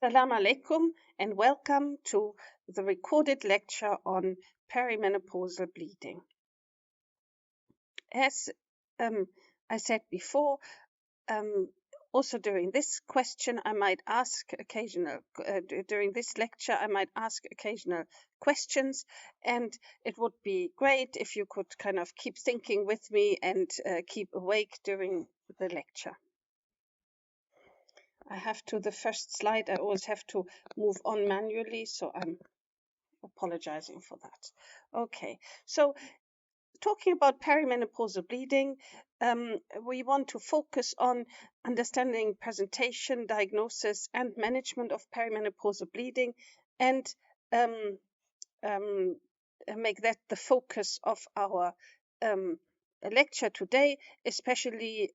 Assalamu alaikum and welcome to the recorded lecture on perimenopausal bleeding. As I said before, also during this question I might ask during this lecture I might ask occasional questions, and it would be great if you could kind of keep thinking with me and keep awake during the lecture. The first slide, I always have to move on manually, so I'm apologizing for that. Okay, so talking about perimenopausal bleeding, we want to focus on understanding presentation, diagnosis, and management of perimenopausal bleeding, and make that the focus of our lecture today. Especially,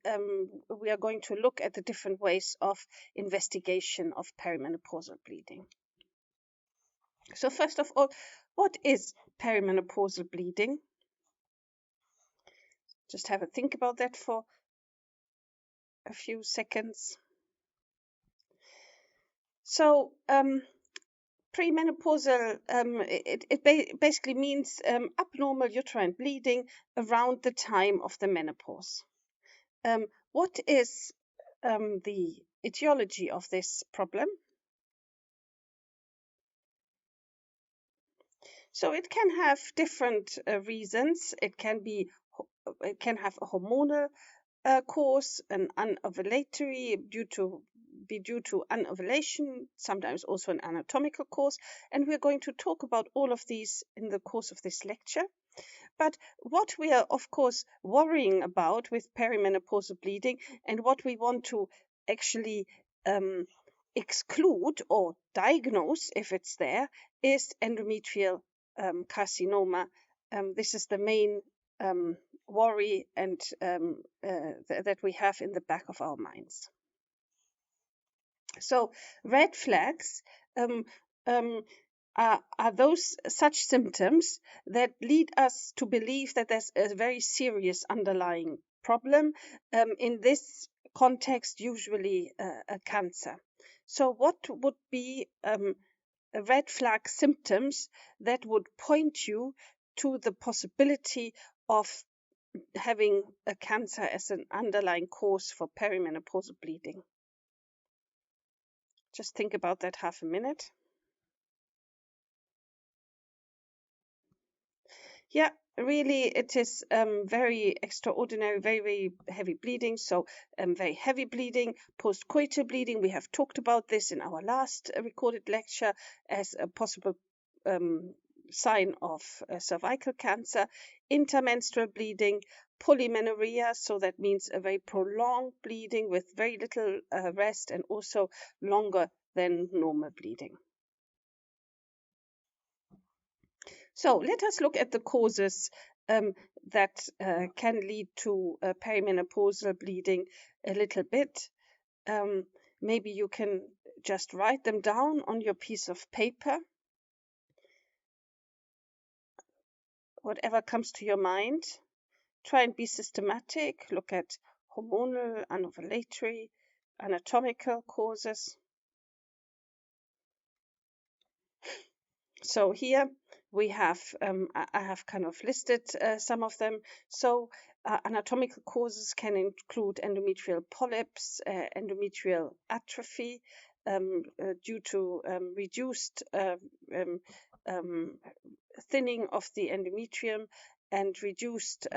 we are going to look at the different ways of investigation of perimenopausal bleeding. So first of all, what is perimenopausal bleeding? Just have a think about that for a few seconds. So premenopausal, it basically means abnormal uterine bleeding around the time of the menopause. What is the etiology of this problem? So it can have different reasons. It can have a hormonal cause, an anovulatory due to anovulation, sometimes also an anatomical cause, and we're going to talk about all of these in the course of this lecture. But what we are, of course, worrying about with perimenopausal bleeding, and what we want to actually exclude or diagnose if it's there, is endometrial carcinoma. This is the main worry and that we have in the back of our minds. So red flags are those such symptoms that lead us to believe that there's a very serious underlying problem, in this context usually a cancer. So what would be red flag symptoms that would point you to the possibility of having a cancer as an underlying cause for perimenopausal bleeding? Just think about that half a minute. Yeah, really, it is very extraordinary, very, very heavy bleeding. So very heavy bleeding, post-coital bleeding. We have talked about this in our last recorded lecture as a possible sign of cervical cancer. Intermenstrual bleeding, polymenorrhea, so that means a very prolonged bleeding with very little rest, and also longer than normal bleeding. So let us look at the causes that can lead to perimenopausal bleeding a little bit. Maybe you can just write them down on your piece of paper. Whatever comes to your mind. Try and be systematic. Look at hormonal, anovulatory, anatomical causes. So here we have, I have kind of listed some of them. So anatomical causes can include endometrial polyps, endometrial atrophy due to reduced thinning of the endometrium and reduced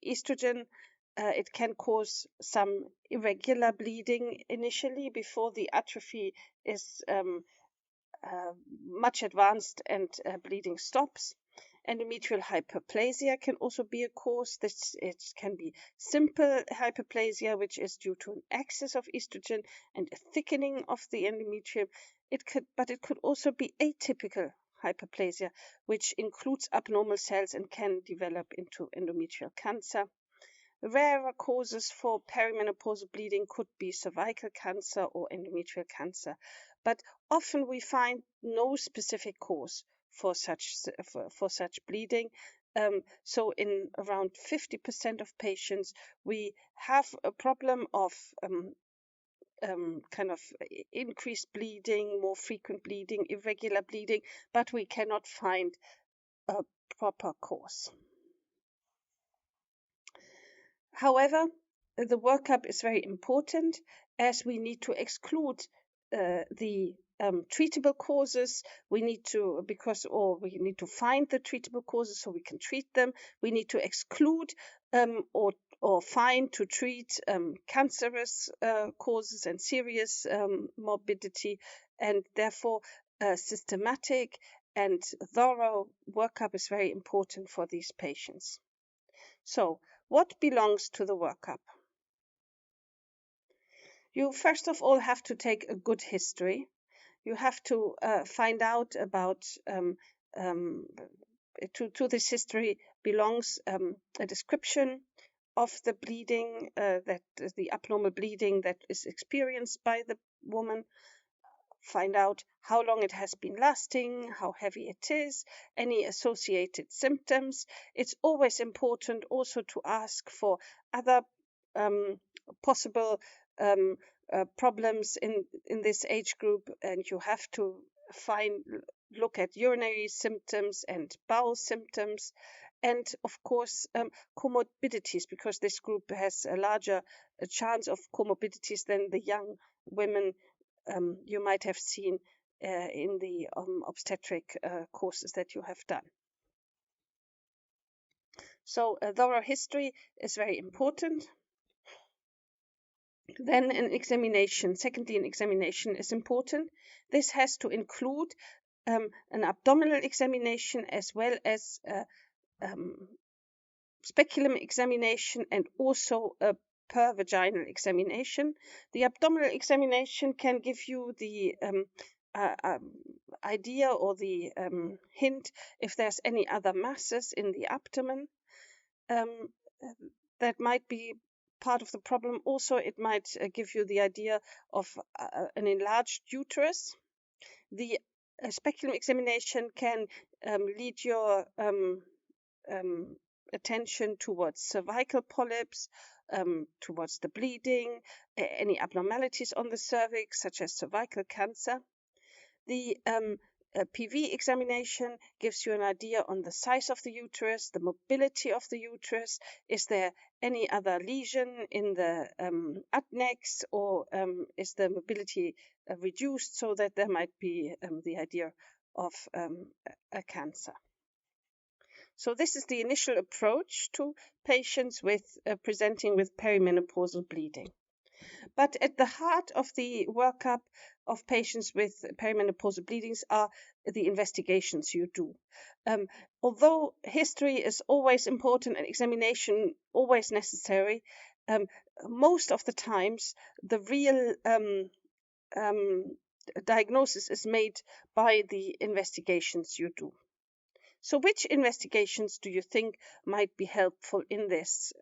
estrogen. It can cause some irregular bleeding initially before the atrophy is much advanced and bleeding stops. Endometrial hyperplasia can also be a cause. It can be simple hyperplasia, which is due to an excess of estrogen and a thickening of the endometrium. But it could also be atypical hyperplasia, which includes abnormal cells and can develop into endometrial cancer. Rarer causes for perimenopausal bleeding could be cervical cancer or endometrial cancer, but often we find no specific cause for such bleeding. So in around 50% of patients, we have a problem of kind of increased bleeding, more frequent bleeding, irregular bleeding, but we cannot find a proper cause. However, the workup is very important, as we need to exclude the treatable causes. We need to find the treatable causes so we can treat them. We need to exclude or find to treat cancerous causes and serious morbidity, and therefore systematic and thorough workup is very important for these patients. So, what belongs to the workup? You first of all have to take a good history. You have to find out about, to this history belongs a description of the bleeding, the abnormal bleeding that is experienced by the woman. Find out how long it has been lasting, how heavy it is, any associated symptoms. It's always important also to ask for other possible problems in this age group, and you have to look at urinary symptoms and bowel symptoms, and of course comorbidities, because this group has a larger chance of comorbidities than the young women you might have seen in the obstetric courses that you have done. So a thorough history is very important. Then an examination. Secondly, an examination is important. This has to include an abdominal examination as well as speculum examination and also a per-vaginal examination. The abdominal examination can give you the idea or the hint if there's any other masses in the abdomen. That might be part of the problem. Also, it might give you the idea of an enlarged uterus. The speculum examination can lead your attention towards cervical polyps, towards the bleeding, any abnormalities on the cervix, such as cervical cancer. The PV examination gives you an idea on the size of the uterus, the mobility of the uterus. Is there any other lesion in the adnex, or is the mobility reduced so that there might be the idea of a cancer? So this is the initial approach to patients with presenting with perimenopausal bleeding. But at the heart of the workup of patients with perimenopausal bleedings are the investigations you do. Although history is always important and examination always necessary, most of the times the real diagnosis is made by the investigations you do. So which investigations do you think might be helpful in this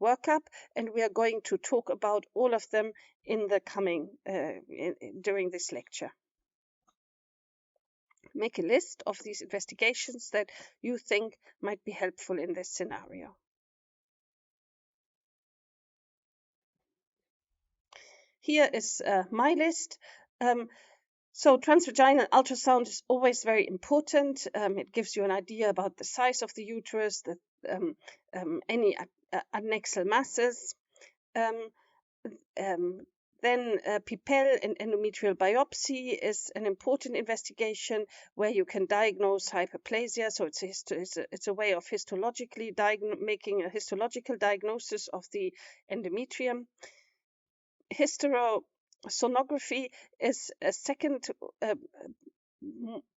workup? And we are going to talk about all of them in the coming during this lecture. Make a list of these investigations that you think might be helpful in this scenario. Here is my list. So transvaginal ultrasound is always very important. It gives you an idea about the size of the uterus, any adnexal masses. Then PIPEL and endometrial biopsy is an important investigation where you can diagnose hyperplasia. So it's a way of histologically making a histological diagnosis of the endometrium. Hysterosonography is a second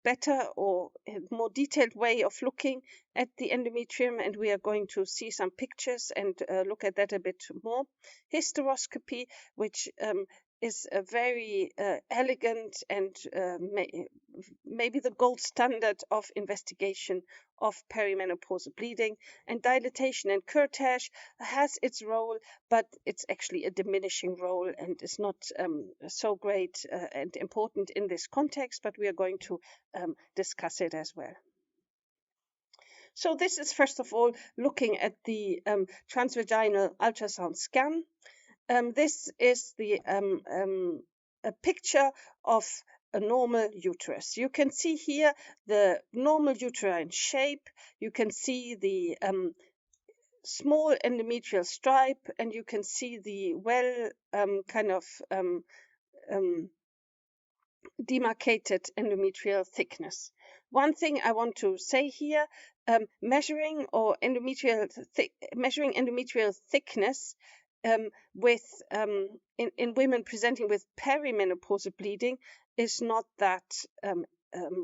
better or more detailed way of looking at the endometrium, and we are going to see some pictures and look at that a bit more. Hysteroscopy, which is a very elegant and maybe the gold standard of investigation of perimenopausal bleeding. And dilatation and curettage has its role, but it's actually a diminishing role and is not so great and important in this context, but we are going to discuss it as well. So this is first of all looking at the transvaginal ultrasound scan. this is a picture of a normal uterus. You can see here the normal uterine shape. You can see the small endometrial stripe, and you can see the demarcated endometrial thickness. One thing I want to say here, measuring endometrial thickness in women presenting with perimenopausal bleeding is not that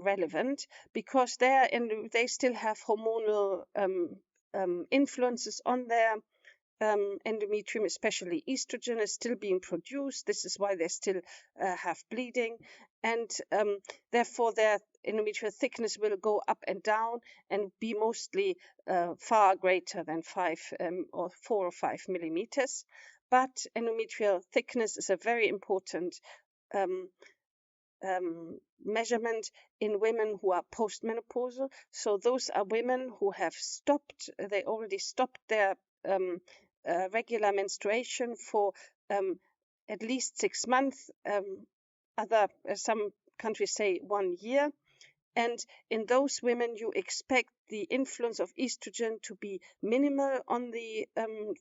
relevant, because they still have hormonal influences on their endometrium, especially estrogen is still being produced. This is why they still have bleeding, and therefore their endometrial thickness will go up and down and be mostly far greater than 4 or 5 millimeters. But endometrial thickness is a very important measurement in women who are postmenopausal. So those are women who have they already stopped their regular menstruation for at least 6 months. Some countries say 1 year. And in those women, you expect the influence of estrogen to be minimal on the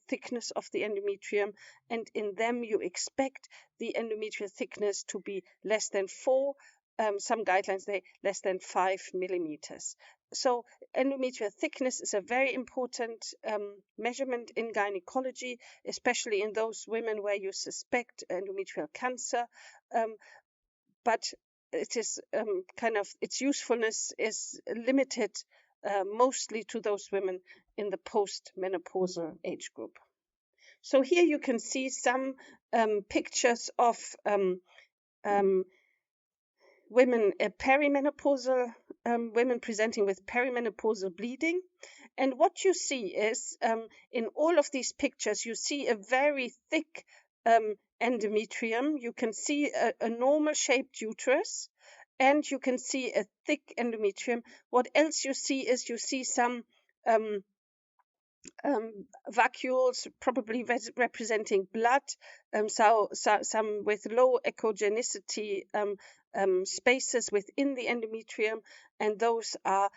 thickness of the endometrium. And in them, you expect the endometrial thickness to be less than 4. Some guidelines say less than 5 millimeters. So endometrial thickness is a very important measurement in gynecology, especially in those women where you suspect endometrial cancer. But it is its usefulness is limited mostly to those women in the postmenopausal age group. So here you can see some pictures of women women presenting with perimenopausal bleeding. And what you see is in all of these pictures, you see a very thick endometrium. You can see a normal shaped uterus, and you can see a thick endometrium. What else you see is some vacuoles, probably representing blood, some with low echogenicity spaces within the endometrium, and those are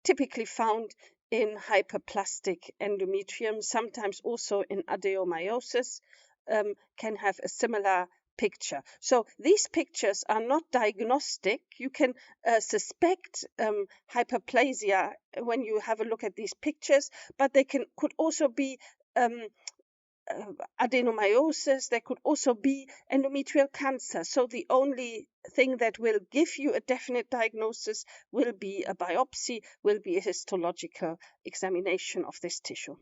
typically found in hyperplastic endometrium, sometimes also in adenomyosis, can have a similar picture. So these pictures are not diagnostic. You can suspect hyperplasia when you have a look at these pictures, but they could also be adenomyosis. There could also be endometrial cancer. So the only thing that will give you a definite diagnosis will be a biopsy, will be a histological examination of this tissue.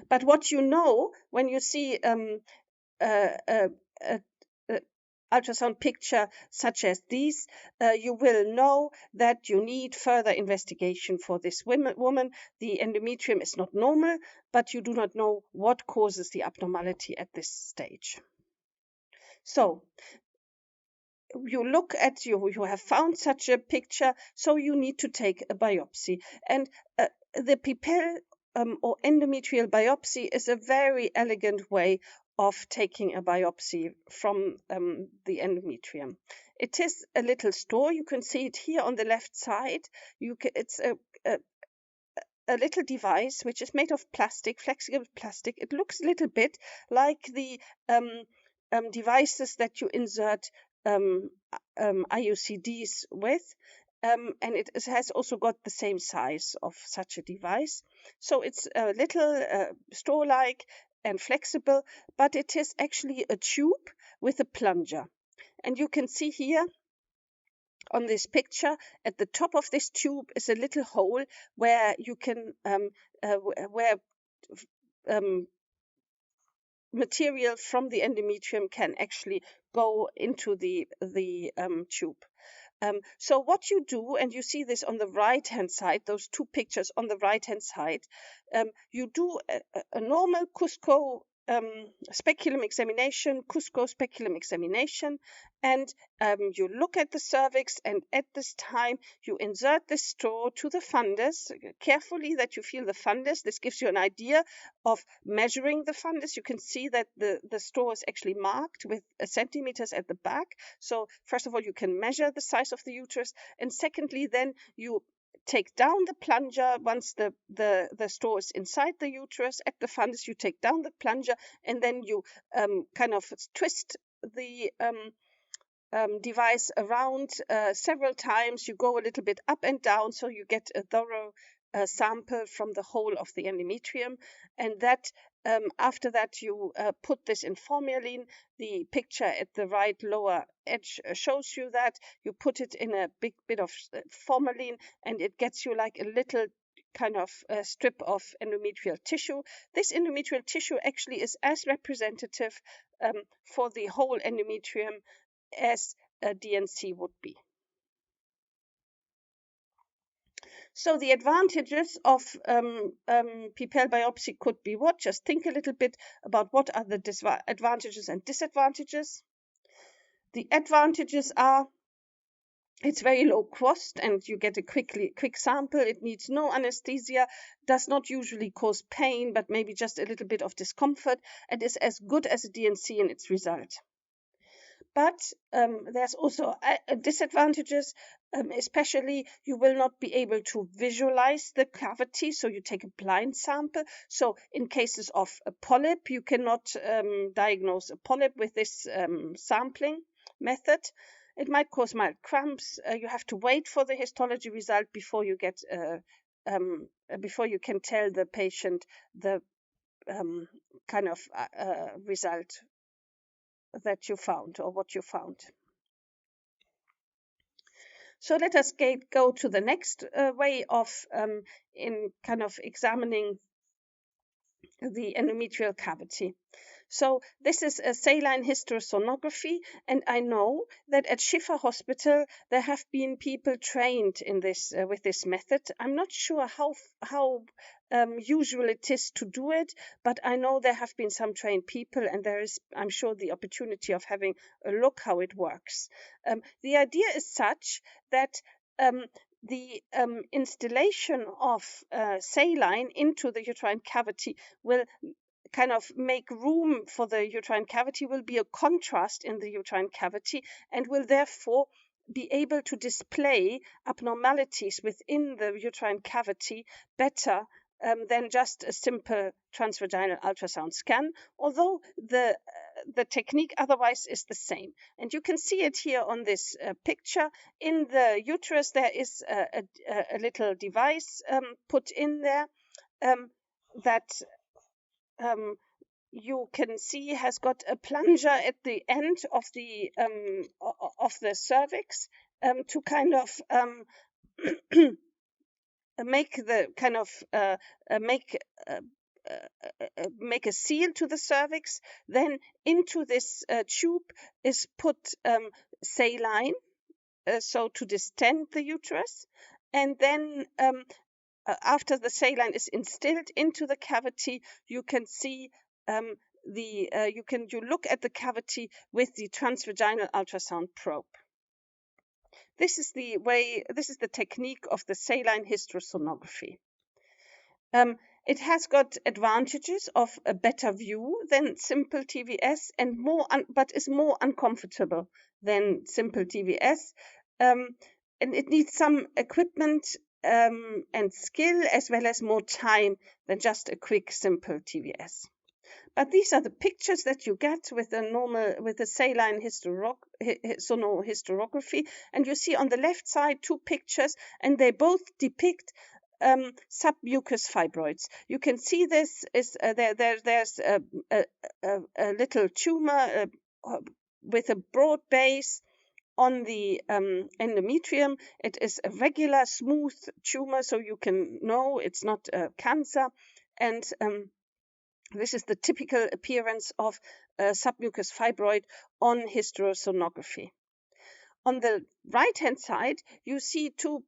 But what you know when you see ultrasound picture such as these, you will know that you need further investigation for this woman. The endometrium is not normal, but you do not know what causes the abnormality at this stage. So you have found such a picture, so you need to take a biopsy. And the PIPEL or endometrial biopsy is a very elegant way of taking a biopsy from the endometrium. It is a little store. You can see it here on the left side. It's a little device which is made of plastic, flexible plastic. It looks a little bit like the devices that you insert IUCDs with, and it has also got the same size of such a device. So it's a little straw-like and flexible, but it is actually a tube with a plunger. And you can see here on this picture, at the top of this tube is a little hole where you can material from the endometrium can actually go into the tube. So what you do, and you see this on the right-hand side, those two pictures on the right-hand side, you do a normal Cusco speculum examination, Cusco speculum examination, and you look at the cervix, and at this time you insert the straw to the fundus carefully, that you feel the fundus. This gives you an idea of measuring the fundus. You can see that the straw is actually marked with centimeters at the back. So first of all, you can measure the size of the uterus, and secondly, then you take down the plunger. Once the straw is inside the uterus at the fundus, you take down the plunger, and then you kind of twist the device around several times. You go a little bit up and down, so you get a thorough sample from the whole of the endometrium, and that after that you put this in formalin. The picture at the right lower edge shows you that. You put it in a big bit of formalin, and it gets you like a little kind of strip of endometrial tissue. This endometrial tissue actually is as representative for the whole endometrium as a DNC would be. So the advantages of PPL biopsy could be what? Just think a little bit about what are the advantages and disadvantages. The advantages are it's very low cost, and you get a quick sample. It needs no anesthesia, does not usually cause pain, but maybe just a little bit of discomfort, and is as good as a DNC in its result. But there's also disadvantages, especially you will not be able to visualize the cavity, so you take a blind sample. So in cases of a polyp, you cannot diagnose a polyp with this sampling method. It might cause mild cramps. You have to wait for the histology result before you get before you can tell the patient the kind of result that you found or what you found. So let us go to the next way of in kind of examining the endometrial cavity. So this is a saline hysterosonography, and I know that at Schiffer Hospital there have been people trained in this with this method. I'm not sure how usual it is to do it, but I know there have been some trained people, and there is, I'm sure, the opportunity of having a look how it works. The idea is such that the installation of saline into the uterine cavity will kind of make room for the uterine cavity, will be a contrast in the uterine cavity, and will therefore be able to display abnormalities within the uterine cavity better than just a simple transvaginal ultrasound scan, although the technique otherwise is the same. And you can see it here on this picture. In the uterus there is a little device put in there that you can see has got a plunger at the end of the cervix to kind of make the kind of make a seal to the cervix. Then into this tube is put saline, so to distend the uterus, and then after the saline is instilled into the cavity, you can see you look at the cavity with the transvaginal ultrasound probe. This is the technique of the saline hysterosonography. It has got advantages of a better view than simple TVS, and but is more uncomfortable than simple TVS, and it needs some equipment and skill, as well as more time than just a quick simple TVS. But these are the pictures that you get with a saline hysterography, and you see on the left side two pictures, and they both depict submucous fibroids. You can see this is there's a little tumor with a broad base on the endometrium. It is a regular smooth tumor, so you can know it's not a cancer, and this is the typical appearance of submucous fibroid on hysterosonography. On the right-hand side, you see two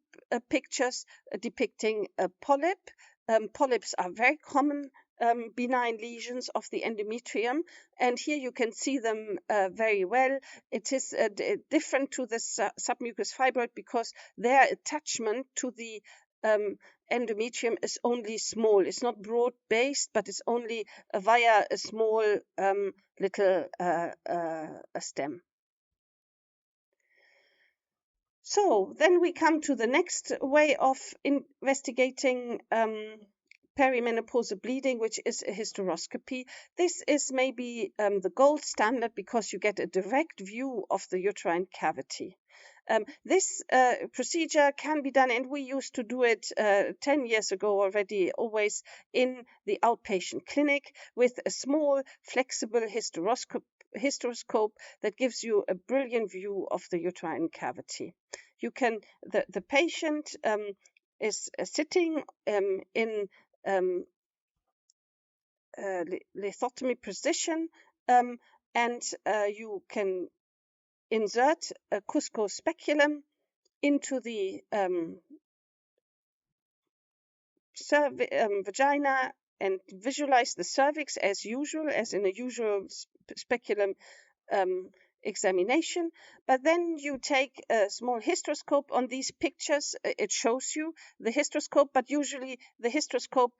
pictures depicting a polyp. Polyps are very common benign lesions of the endometrium, and here you can see them very well. It is different to the submucous fibroid because their attachment to the endometrium is only small. It's not broad-based, but it's only via a small little stem. So then we come to the next way of investigating perimenopausal bleeding, which is a hysteroscopy. This is maybe the gold standard because you get a direct view of the uterine cavity. This procedure can be done, and we used to do it 10 years ago already, always in the outpatient clinic with a small flexible hysteroscope that gives you a brilliant view of the uterine cavity. You can, the patient is sitting in lithotomy position, and you can insert a Cusco speculum into the vagina and visualize the cervix as usual, as in a usual speculum examination. But then you take a small hysteroscope. On these pictures, it shows you the hysteroscope, but usually the hysteroscope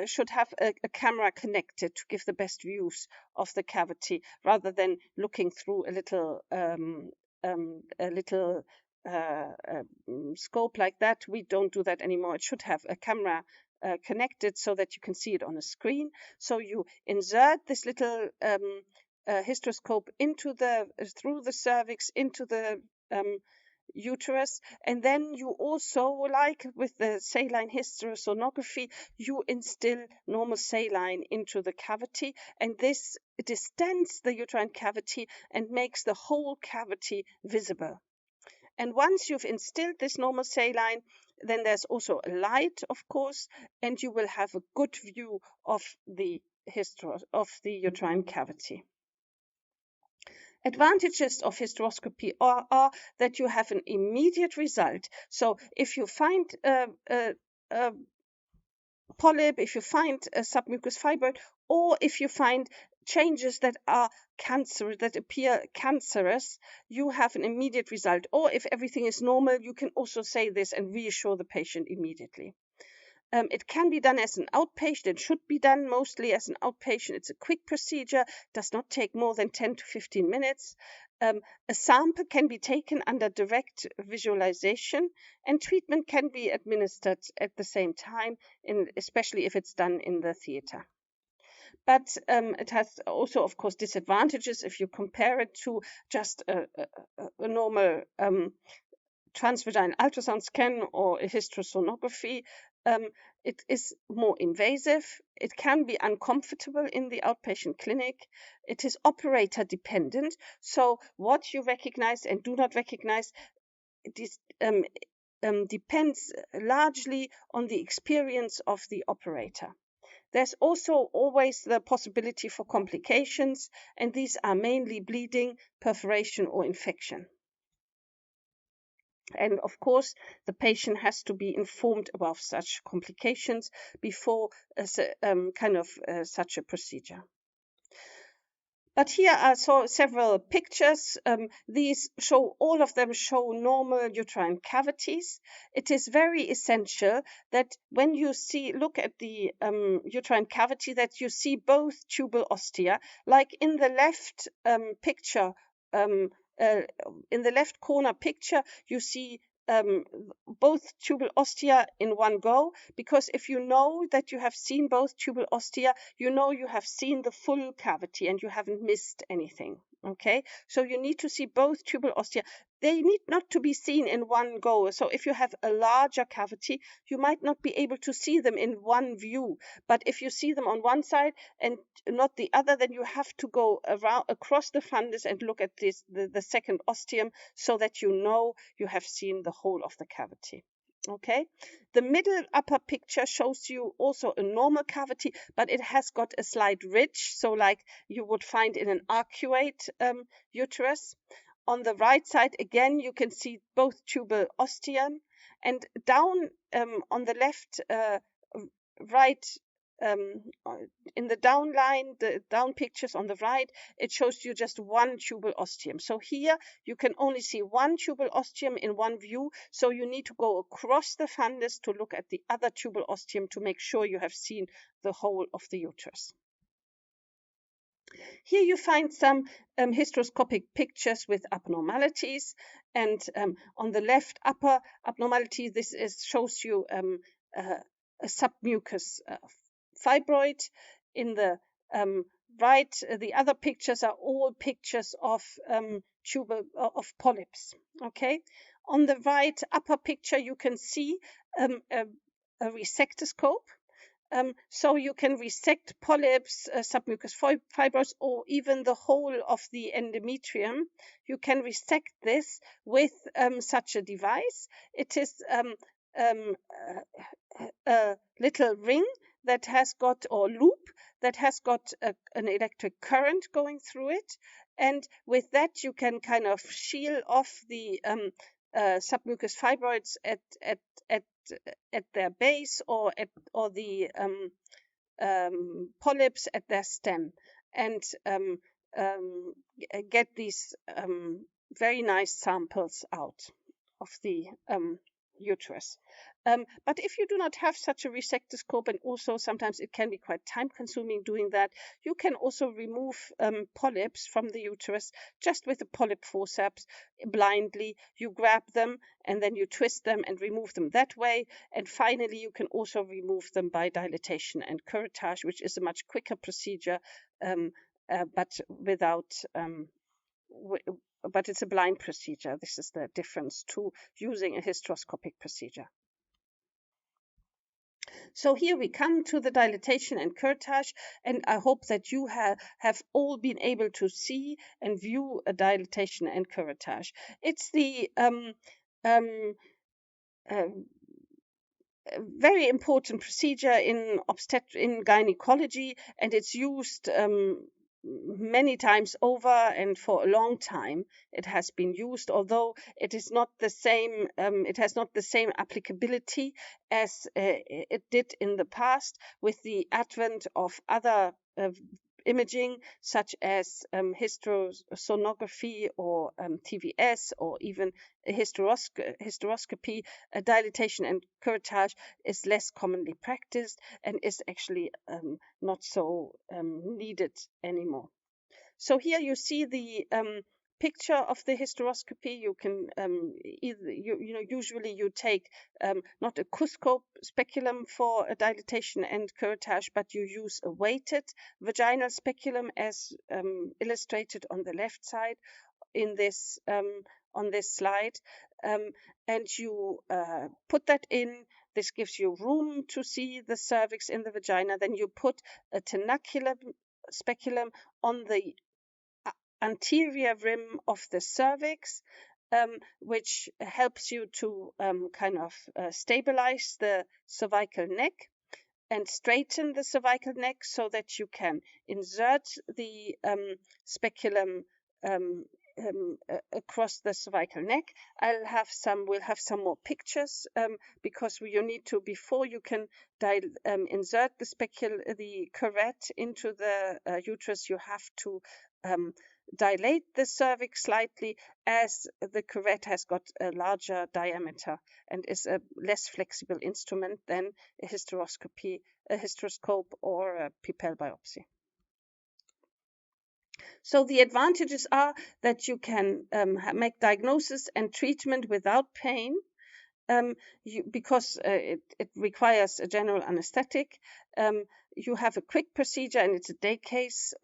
should have a camera connected to give the best views of the cavity, rather than looking through a little scope like that. We don't do that anymore. It should have a camera connected so that you can see it on a screen. So you insert this little hysteroscope through the cervix into the uterus, and then you also, like with the saline hysterosonography, you instill normal saline into the cavity, and this distends the uterine cavity and makes the whole cavity visible. And once you've instilled this normal saline, then there's also a light, of course, and you will have a good view of the uterine cavity. Advantages of hysteroscopy are that you have an immediate result. So if you find a polyp, if you find a submucous fibroid, or if you find changes that are cancerous, that appear cancerous, you have an immediate result. Or if everything is normal, you can also say this and reassure the patient immediately. It can be done as an outpatient. It should be done mostly as an outpatient. It's a quick procedure, does not take more than 10 to 15 minutes. A sample can be taken under direct visualization, and treatment can be administered at the same time, especially if it's done in the theater. But it has also, of course, disadvantages if you compare it to just a normal transvaginal ultrasound scan or a hysterosonography. It is more invasive. It can be uncomfortable in the outpatient clinic. It is operator dependent. So what you recognize and do not recognize depends largely on the experience of the operator. There's also always the possibility for complications, and these are mainly bleeding, perforation, or infection. And of course, the patient has to be informed about such complications before such a procedure. But here are several pictures. These all of them show normal uterine cavities. It is very essential that when you look at the uterine cavity, that you see both tubal ostia, like in the left picture. In the left corner picture, you see both tubal ostia in one go, because if you know that you have seen both tubal ostia, you know you have seen the full cavity and you haven't missed anything. Okay, so you need to see both tubal ostia. They need not to be seen in one go. So if you have a larger cavity, you might not be able to see them in one view. But if you see them on one side and not the other, then you have to go across the fundus and look at the second ostium, so that you know you have seen the whole of the cavity. Okay, the middle upper picture shows you also a normal cavity, but it has got a slight ridge, so like you would find in an arcuate uterus. On the right side, again, you can see both tubal ostium, and down on the left right in the down line, the down pictures on the right, it shows you just one tubal ostium. So here you can only see one tubal ostium in one view, so you need to go across the fundus to look at the other tubal ostium to make sure you have seen the whole of the uterus. Here you find some hysteroscopic pictures with abnormalities, and on the left upper abnormality, this shows you a submucous fibroid. In the right, the other pictures are all pictures of polyps. Okay, on the right upper picture you can see a resectoscope. So you can resect polyps, submucous fibroids, or even the whole of the endometrium. You can resect this with such a device. It is a little ring that has got, or loop that has got an electric current going through it, and with that you can kind of shield off the submucous fibroids at their base, or the polyps at their stem, and get these very nice samples out of the uterus. But if you do not have such a resectoscope, and also sometimes it can be quite time consuming doing that, you can also remove polyps from the uterus just with a polyp forceps blindly. You grab them and then you twist them and remove them that way. And finally, you can also remove them by dilatation and curettage, which is a much quicker procedure, but without but it's a blind procedure. This is the difference to using a hysteroscopic procedure. So here we come to the dilatation and curettage, and I hope that you have all been able to see and view a dilatation and curettage. It's the very important procedure in gynecology, and it's used many times over, and for a long time it has been used, although it is not the same, it has not the same applicability as it did in the past with the advent of other imaging, such as hysterosonography or TVS, or even a hysteroscopy. Dilatation and curettage is less commonly practiced and is actually not so needed anymore. So here you see the picture of the hysteroscopy. You can usually you take not a Cusco speculum for a dilatation and curettage, but you use a weighted vaginal speculum, as illustrated on the left side in this on this slide, and you put that in. This gives you room to see the cervix in the vagina. Then you put a tenaculum speculum on the anterior rim of the cervix, which helps you to kind of stabilize the cervical neck and straighten the cervical neck, so that you can insert the speculum across the cervical neck. We'll have some more pictures, because you need to, before you can insert the curette into the uterus, you have to dilate the cervix slightly, as the curette has got a larger diameter and is a less flexible instrument than a hysteroscope or a pipelle biopsy. So the advantages are that you can make diagnosis and treatment without pain, because it requires a general anesthetic. You have a quick procedure, and it's a day case.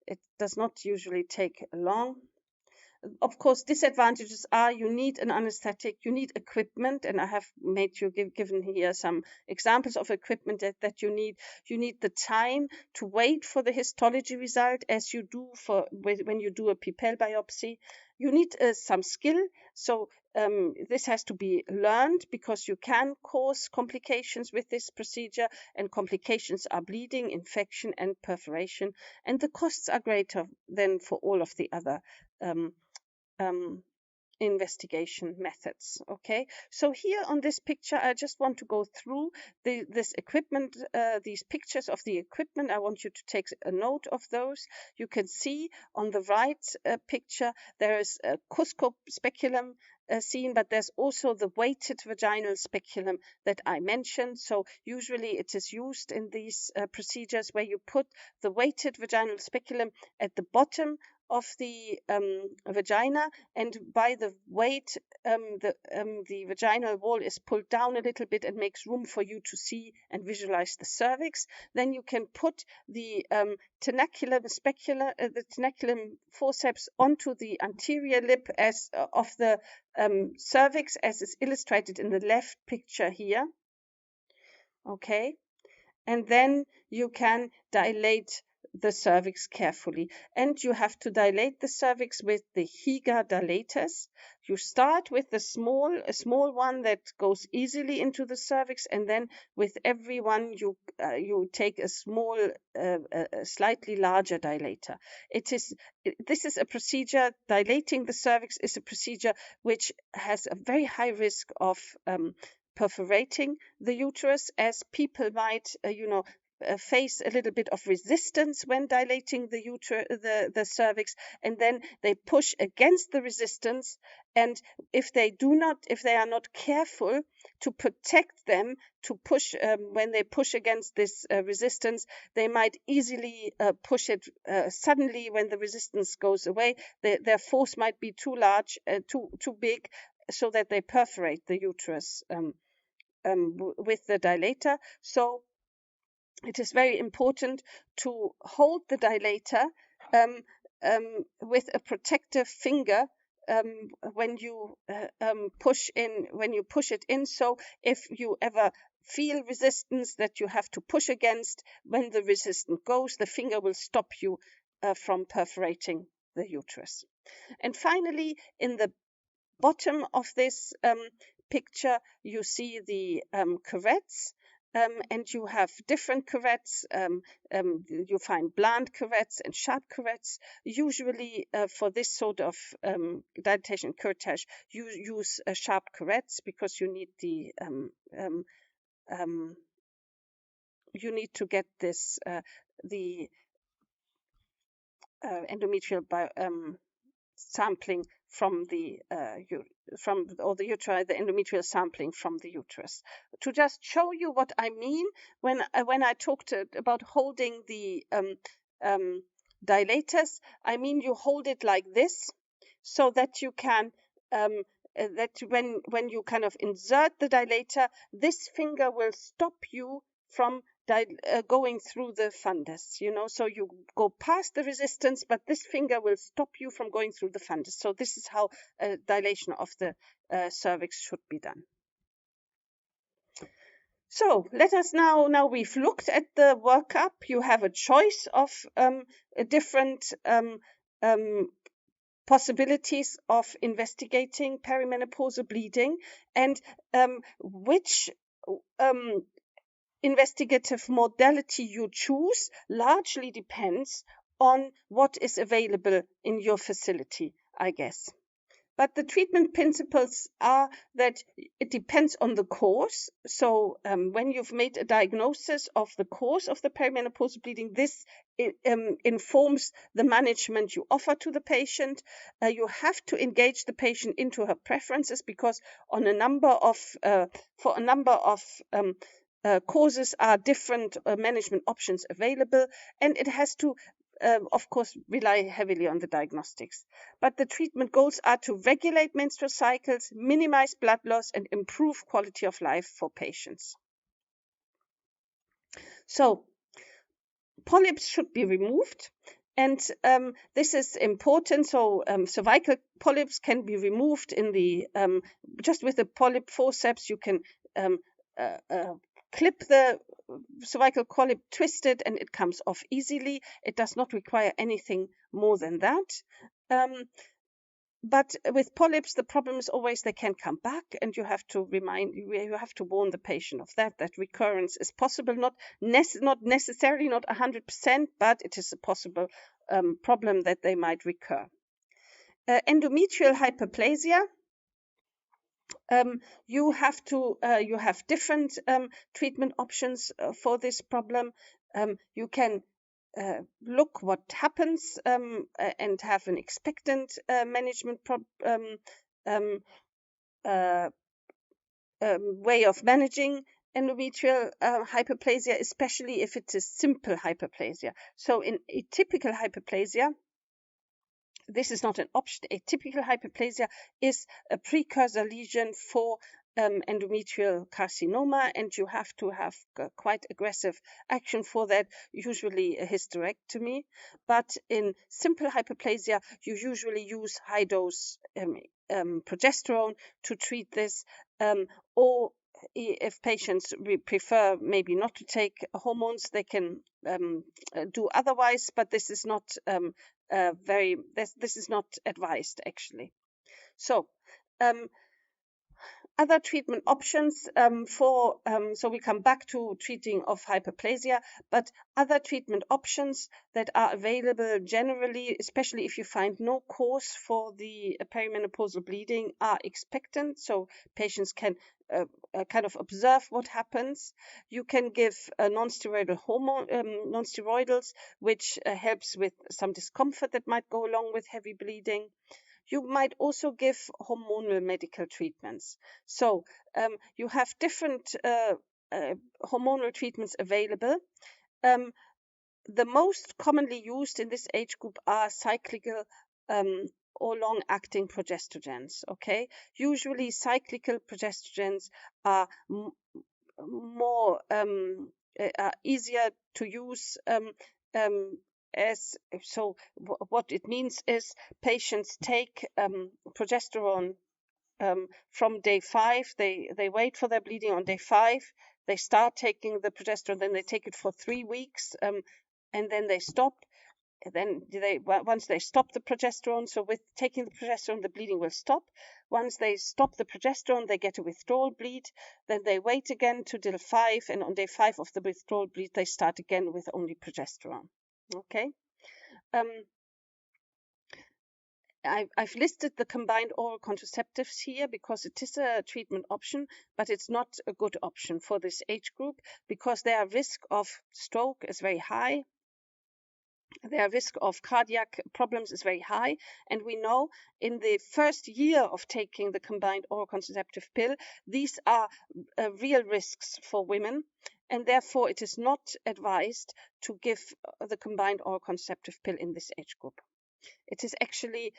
It does not usually take long. Of course, disadvantages are you need an anesthetic, you need equipment, and I have made you given here some examples of equipment that you need. You need the time to wait for the histology result, as you do when you do a pipelle biopsy. You need some skill, so this has to be learned, because you can cause complications with this procedure, and complications are bleeding, infection, and perforation, and the costs are greater than for all of the other investigation methods. Okay, so here on this picture, I just want to go through this equipment, these pictures of the equipment. I want you to take a note of those. You can see on the right picture there is a cusco speculum seen, but there's also the weighted vaginal speculum that I mentioned. So usually it is used in these procedures where you put the weighted vaginal speculum at the bottom of the vagina, and by the weight the vaginal wall is pulled down a little bit and makes room for you to see and visualize the cervix. Then you can put the tenaculum speculum, the tenaculum forceps onto the anterior lip of the cervix, as is illustrated in the left picture here. Okay, and then you can dilate the cervix carefully, and you have to dilate the cervix with the Higa dilators. You start with a small one that goes easily into the cervix, and then with every one you take a small, slightly larger dilator. This is a procedure. Dilating the cervix is a procedure which has a very high risk of perforating the uterus, as people might face a little bit of resistance when dilating the cervix, and then they push against the resistance, and if they are not careful to protect them, to push when they push against this resistance, they might easily push it suddenly. When the resistance goes away, their force might be too large, too big, so that they perforate the uterus with the dilator. So it is very important to hold the dilator with a protective finger when you push it in. So if you ever feel resistance that you have to push against, when the resistance goes, the finger will stop you from perforating the uterus. And finally, in the bottom of this picture, you see the curettes. And you have different curettes. You find blunt curettes and sharp curettes. Usually, for this sort of dilatation curettage, you use sharp curettes, because you need to get this the endometrial sampling from the endometrial sampling from the uterus. To just show you what I mean when I talked about holding the dilators, I mean you hold it like this, so that you can that when you kind of insert the dilator, this finger will stop you from going through the fundus, so you go past the resistance, but this finger will stop you from going through the fundus. So this is how dilation of the cervix should be done. So let us now we've looked at the workup. You have a choice of different possibilities of investigating perimenopausal bleeding, and which investigative modality you choose largely depends on what is available in your facility, I guess. But the treatment principles are that it depends on the cause. So when you've made a diagnosis of the cause of the perimenopausal bleeding, this informs the management you offer to the patient. You have to engage the patient into her preferences, because for a number of causes are different management options available, and it has to of course rely heavily on the diagnostics. But the treatment goals are to regulate menstrual cycles, minimize blood loss, and improve quality of life for patients. So polyps should be removed, and this is important. So cervical polyps can be removed in the just with the polyp forceps. You can clip the cervical polyp, twist it, and it comes off easily. It does not require anything more than that. But with polyps, the problem is always they can come back, and you have to warn the patient of that recurrence is possible, not necessarily not 100%, but it is a possible problem that they might recur. Endometrial hyperplasia. You have different treatment options for this problem. You can look what happens and have an expectant management way of managing endometrial hyperplasia, especially if it is simple hyperplasia. So in atypical hyperplasia, this is not an option. Atypical hyperplasia is a precursor lesion for endometrial carcinoma, and you have to have quite aggressive action for that, usually a hysterectomy. But in simple hyperplasia, you usually use high-dose progesterone to treat this, or if patients prefer maybe not to take hormones, they can do otherwise, but this is not this is not advised actually. So other treatment options so we come back to treating of hyperplasia, but other treatment options that are available generally, especially if you find no cause for the perimenopausal bleeding, are expectant, so patients can kind of observe what happens. You can give non-steroidal hormone, non-steroidals, which helps with some discomfort that might go along with heavy bleeding. You might also give hormonal medical treatments. So you have different hormonal treatments available. The most commonly used in this age group are cyclical or long-acting progestogens. Okay, usually cyclical progestogens are more easier to use. What it means is patients take progesterone from day 5. They wait for their bleeding on day 5. They start taking the progesterone, then they take it for 3 weeks, and then they stop. Then once they stop the progesterone, so with taking the progesterone, the bleeding will stop. Once they stop the progesterone, they get a withdrawal bleed. Then they wait again to day 5, and on day 5 of the withdrawal bleed, they start again with only progesterone. Okay. I've listed the combined oral contraceptives here because it is a treatment option, but it's not a good option for this age group because their risk of stroke is very high. Their risk of cardiac problems is very high. And we know in the first year of taking the combined oral contraceptive pill, these are real risks for women. And therefore, it is not advised to give the combined oral contraceptive pill in this age group. It is actually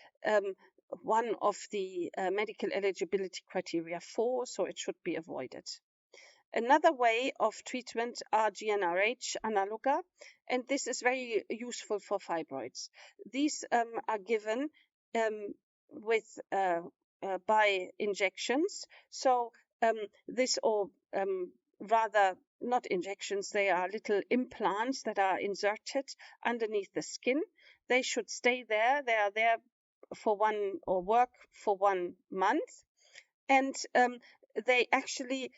one of the medical eligibility criteria 4, so it should be avoided. Another way of treatment are GnRH analoga, and this is very useful for fibroids. These are given with by injections. So this or rather not injections, they are little implants that are inserted underneath the skin. They should stay there. They are there for work for 1 month, and they actually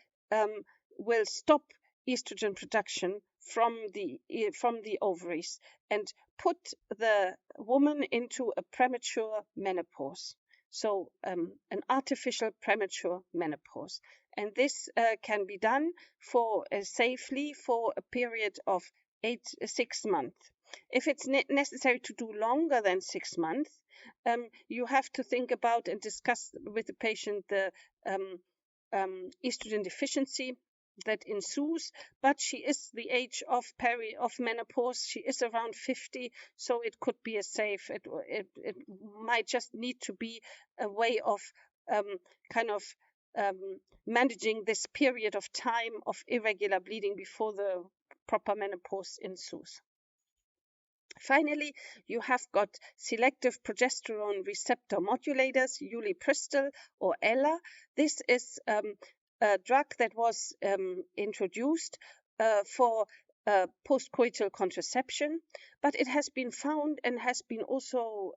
will stop estrogen production from the ovaries and put the woman into a premature menopause. So an artificial premature menopause. And this can be done safely for a period of 6 months. If it's necessary to do longer than 6 months, you have to think about and discuss with the patient the estrogen deficiency that ensues, but she is the age of menopause. She is around 50, so it could be a safe. It might just need to be a way of managing this period of time of irregular bleeding before the proper menopause ensues. Finally, you have got selective progesterone receptor modulators, ulipristal or ELA. This is a drug that was introduced for postcoital contraception, but it has been found and has been also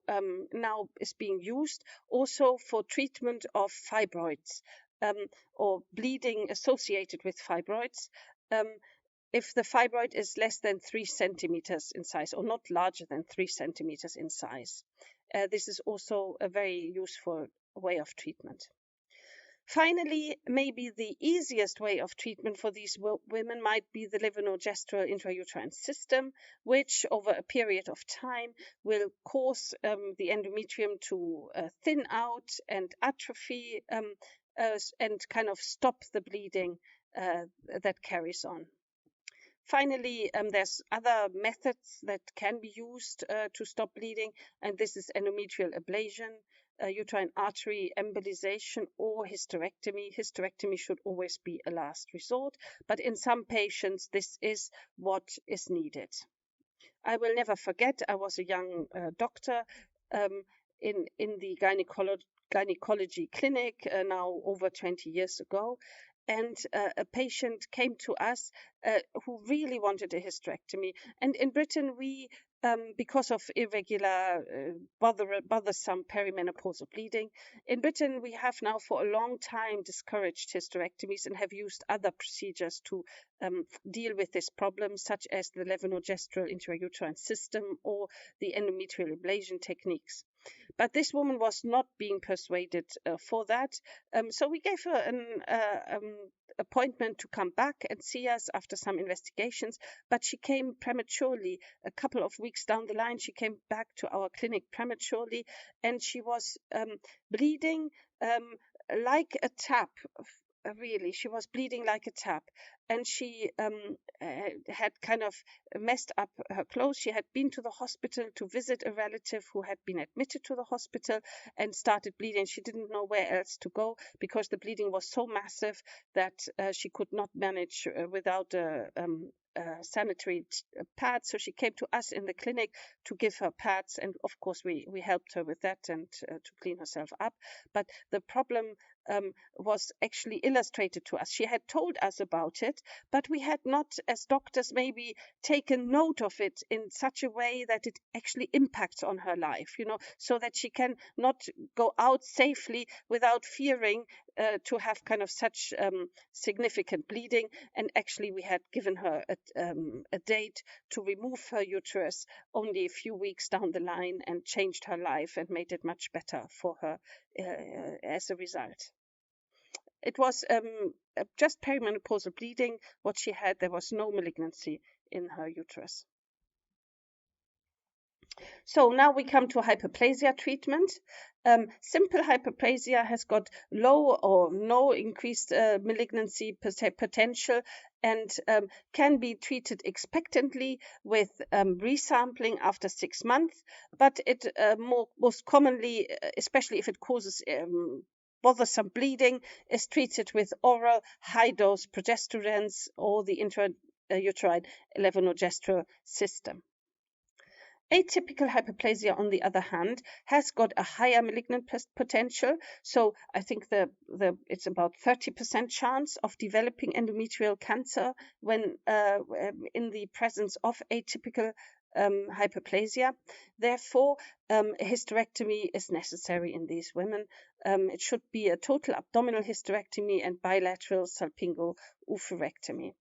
now is being used also for treatment of fibroids or bleeding associated with fibroids. If the fibroid is less than 3 centimeters in size or not larger than 3 centimeters in size. this is also a very useful way of treatment. Finally, maybe the easiest way of treatment for these women might be the levonorgestrel intrauterine system, which over a period of time will cause the endometrium to thin out and atrophy and kind of stop the bleeding that carries on. Finally, there's other methods that can be used to stop bleeding, and this is endometrial ablation, uterine artery embolization, or hysterectomy. Hysterectomy should always be a last resort, but in some patients, this is what is needed. I will never forget, I was a young doctor in the gynecology clinic now over 20 years ago. And a patient came to us who really wanted a hysterectomy. And in Britain, we, because of irregular, bothersome perimenopausal bleeding, in Britain, we have now for a long time discouraged hysterectomies and have used other procedures to deal with this problem, such as the levonorgestrel intrauterine system or the endometrial ablation techniques. But this woman was not being persuaded for that. So we gave her an appointment to come back and see us after some investigations. But she came prematurely. A couple of weeks down the line, she came back to our clinic prematurely, and she was bleeding like a tap. Really, she was bleeding like a tap, and she had kind of messed up her clothes. She had been to the hospital to visit a relative who had been admitted to the hospital and started bleeding. She didn't know where else to go because the bleeding was so massive that she could not manage without sanitary pads. So she came to us in the clinic to give her pads, and of course we helped her with that and to clean herself up. But the problem was actually illustrated to us. She had told us about it, but we had not, as doctors, maybe taken note of it in such a way that it actually impacts on her life, so that she can not go out safely without fearing to have kind of such significant bleeding. And actually we had given her a date to remove her uterus only a few weeks down the line and changed her life and made it much better for her as a result. It was just perimenopausal bleeding, what she had. There was no malignancy in her uterus. So now we come to hyperplasia treatment. Simple hyperplasia has got low or no increased malignancy potential and can be treated expectantly with resampling after 6 months, but it most commonly, especially if it causes bothersome bleeding, is treated with oral high-dose progesterones or the intrauterine levonorgestrel system. Atypical hyperplasia, on the other hand, has got a higher malignant potential. So I think it's about 30% chance of developing endometrial cancer when in the presence of atypical hyperplasia. Therefore, a hysterectomy is necessary in these women. It should be a total abdominal hysterectomy and bilateral salpingo-oophorectomy.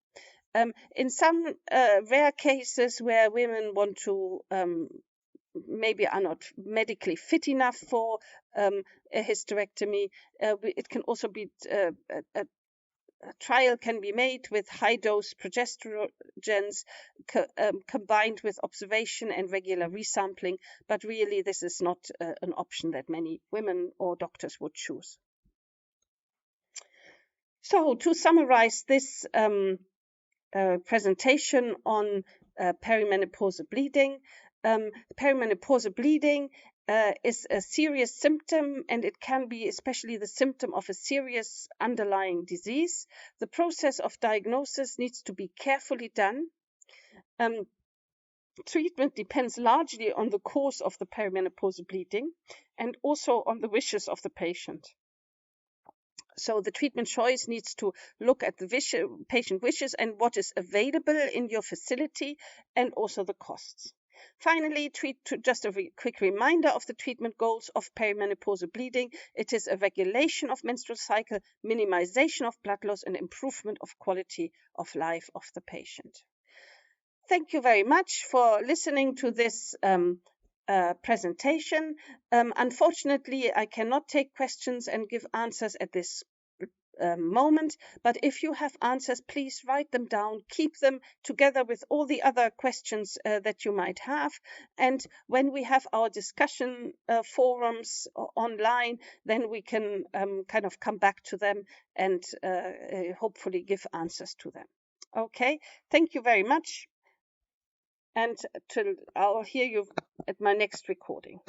In some rare cases where women want to maybe are not medically fit enough for a hysterectomy, it can also be a trial can be made with high-dose progesterogens combined with observation and regular resampling, but really this is not an option that many women or doctors would choose. So to summarize this presentation on perimenopausal bleeding. Perimenopausal bleeding is a serious symptom, and it can be especially the symptom of a serious underlying disease. The process of diagnosis needs to be carefully done. Treatment depends largely on the cause of the perimenopausal bleeding and also on the wishes of the patient. So the treatment choice needs to look at the patient wishes and what is available in your facility and also the costs. Finally, just a quick reminder of the treatment goals of perimenopausal bleeding. It is a regulation of menstrual cycle, minimization of blood loss, and improvement of quality of life of the patient. Thank you very much for listening to this presentation. Unfortunately, I cannot take questions and give answers at this moment, but if you have answers, please write them down, keep them together with all the other questions that you might have, and when we have our discussion forums online, then we can kind of come back to them and hopefully give answers to them. Okay, thank you very much, and I'll hear you at my next recording.